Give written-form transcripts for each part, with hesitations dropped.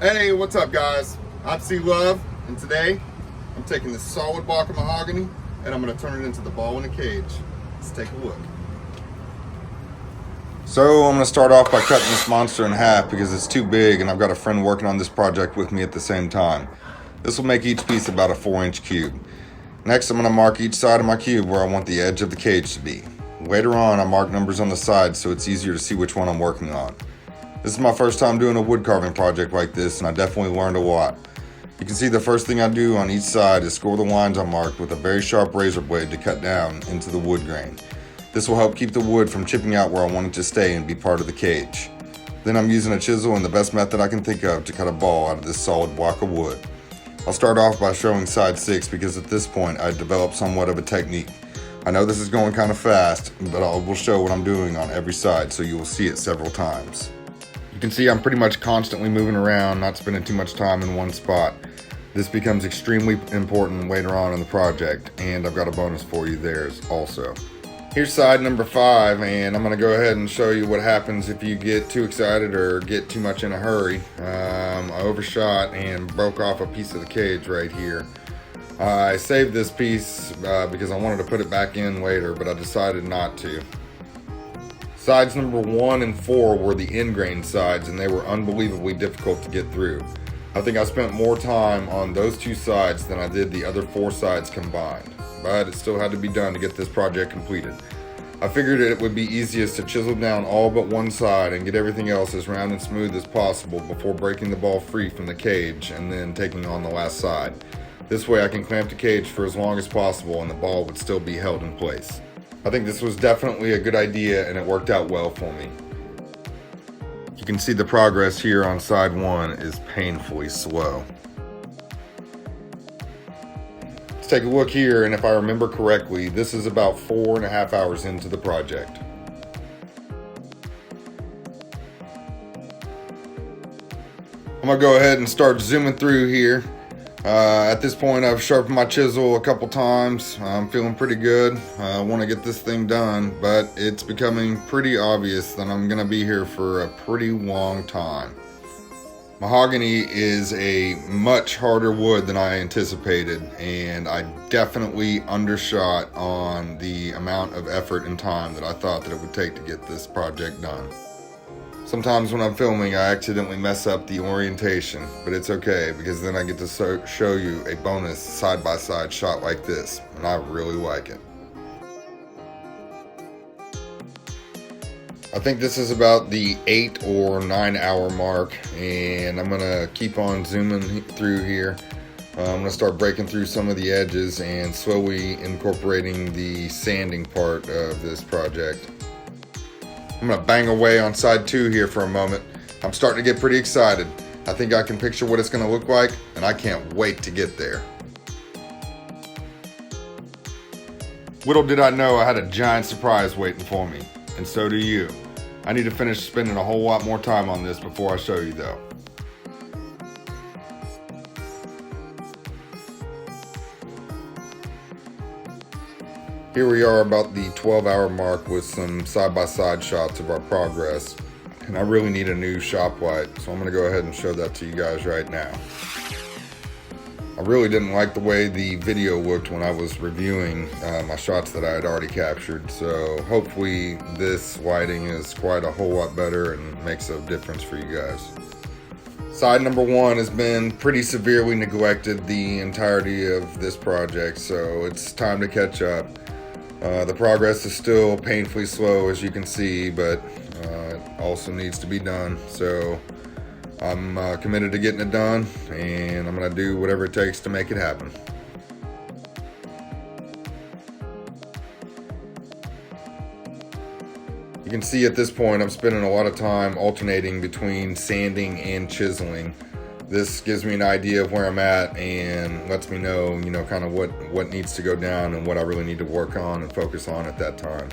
Hey, what's up guys? I'm C Love, and today I'm taking this solid block of mahogany and I'm going to turn it into the ball in a cage. Let's take a look. So I'm going to start off by cutting this monster in half because it's too big and I've got a friend working on this project with me at the same time. This will make each piece about a 4-inch cube. Next I'm going to mark each side of my cube where I want the edge of the cage to be. Later on I mark numbers on the sides so it's easier to see which one I'm working on. This is my first time doing a wood carving project like this, and I definitely learned a lot. You can see the first thing I do on each side is score the lines I marked with a very sharp razor blade to cut down into the wood grain. This will help keep the wood from chipping out where I want it to stay and be part of the cage. Then I'm using a chisel and the best method I can think of to cut a ball out of this solid block of wood. I'll start off by showing side 6 because at this point I've developed somewhat of a technique. I know this is going kind of fast, but I will show what I'm doing on every side so you will see it several times. You can see I'm pretty much constantly moving around, not spending too much time in one spot. This becomes extremely important later on in the project, and I've got a bonus for you there also. Here's side number 5, and I'm going to go ahead and show you what happens if you get too excited or get too much in a hurry. I overshot and broke off a piece of the cage right here. I saved this piece because I wanted to put it back in later, but I decided not to. Sides number 1 and 4 were the end-grain sides, and they were unbelievably difficult to get through. I think I spent more time on those 2 sides than I did the other 4 sides combined, but it still had to be done to get this project completed. I figured it would be easiest to chisel down all but one side and get everything else as round and smooth as possible before breaking the ball free from the cage and then taking on the last side. This way I can clamp the cage for as long as possible and the ball would still be held in place. I think this was definitely a good idea and it worked out well for me. You can see the progress here on side 1 is painfully slow. Let's take a look here, and if I remember correctly, this is about 4.5 hours into the project. I'm gonna go ahead and start zooming through here. At this point I've sharpened my chisel a couple times. I'm feeling pretty good. I want to get this thing done, but it's becoming pretty obvious that I'm going to be here for a pretty long time. Mahogany is a much harder wood than I anticipated, and I definitely undershot on the amount of effort and time that I thought that it would take to get this project done. Sometimes when I'm filming, I accidentally mess up the orientation, but it's okay because then I get to show you a bonus side-by-side shot like this, and I really like it. I think this is about the 8 or 9 hour mark, and I'm gonna keep on zooming through here. I'm gonna start breaking through some of the edges and slowly incorporating the sanding part of this project. I'm gonna bang away on side 2 here for a moment. I'm starting to get pretty excited. I think I can picture what it's gonna look like, and I can't wait to get there. Little did I know I had a giant surprise waiting for me, and so do you. I need to finish spending a whole lot more time on this before I show you though. Here we are about the 12-hour mark with some side-by-side shots of our progress. And I really need a new shop light, so I'm going to go ahead and show that to you guys right now. I really didn't like the way the video looked when I was reviewing my shots that I had already captured, so hopefully this lighting is quite a whole lot better and makes a difference for you guys. Side number 1 has been pretty severely neglected the entirety of this project, so it's time to catch up. The progress is still painfully slow, as you can see, but it also needs to be done. So I'm committed to getting it done, and I'm going to do whatever it takes to make it happen. You can see at this point I'm spending a lot of time alternating between sanding and chiseling. This gives me an idea of where I'm at and lets me know, kind of what needs to go down and what I really need to work on and focus on at that time.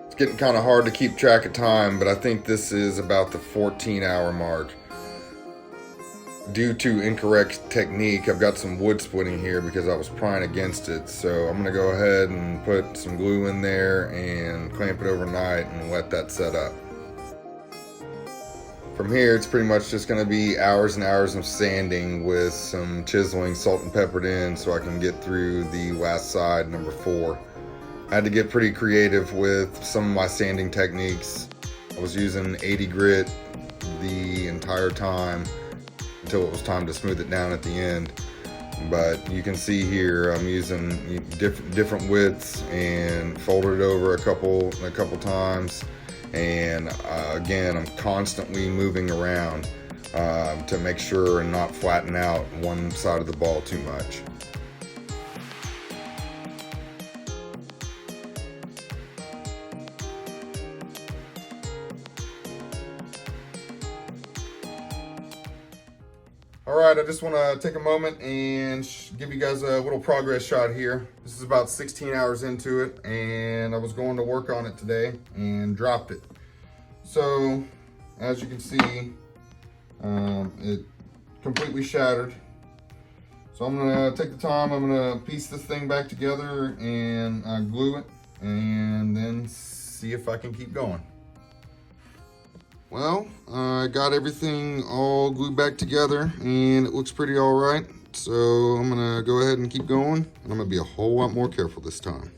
It's getting kind of hard to keep track of time, but I think this is about the 14-hour mark. Due to incorrect technique, I've got some wood splitting here because I was prying against it, so I'm going to go ahead and put some glue in there and clamp it overnight and let that set up. From here, it's pretty much just going to be hours and hours of sanding with some chiseling, salt and peppered in, so I can get through the last side, number 4. I had to get pretty creative with some of my sanding techniques. I was using 80 grit the entire time until it was time to smooth it down at the end. But you can see here I'm using different widths and folded it over a couple times. And again, I'm constantly moving around to make sure and not flatten out one side of the ball too much. Alright, I just want to take a moment and give you guys a little progress shot here. This is about 16 hours into it, and I was going to work on it today and dropped it. So, as you can see, it completely shattered. So I'm going to take the time, I'm going to piece this thing back together and glue it, and then see if I can keep going. Well, I got everything all glued back together and it looks pretty all right. So I'm gonna go ahead and keep going, and I'm gonna be a whole lot more careful this time.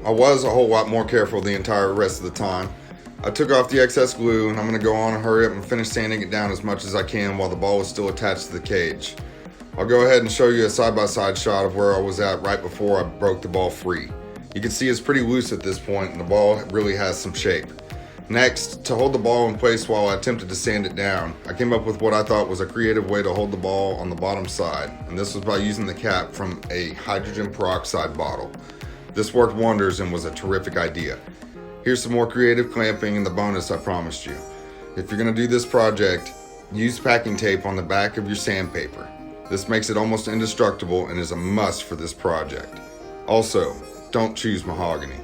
I was a whole lot more careful the entire rest of the time. I took off the excess glue and I'm gonna go on and hurry up and finish sanding it down as much as I can while the ball was still attached to the cage. I'll go ahead and show you a side-by-side shot of where I was at right before I broke the ball free. You can see it's pretty loose at this point and the ball really has some shape. Next, to hold the ball in place while I attempted to sand it down, I came up with what I thought was a creative way to hold the ball on the bottom side, and this was by using the cap from a hydrogen peroxide bottle. This worked wonders and was a terrific idea. Here's some more creative clamping and the bonus I promised you. If you're going to do this project, use packing tape on the back of your sandpaper. This makes it almost indestructible and is a must for this project. Also, don't choose mahogany.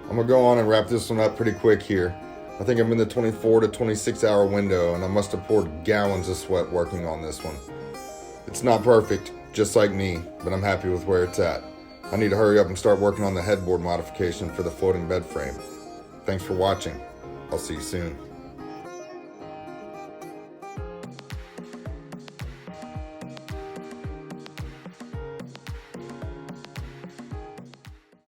I'm going to go on and wrap this one up pretty quick here. I think I'm in the 24 to 26 hour window, and I must have poured gallons of sweat working on this one. It's not perfect, just like me, but I'm happy with where it's at. I need to hurry up and start working on the headboard modification for the floating bed frame. Thanks for watching. I'll see you soon.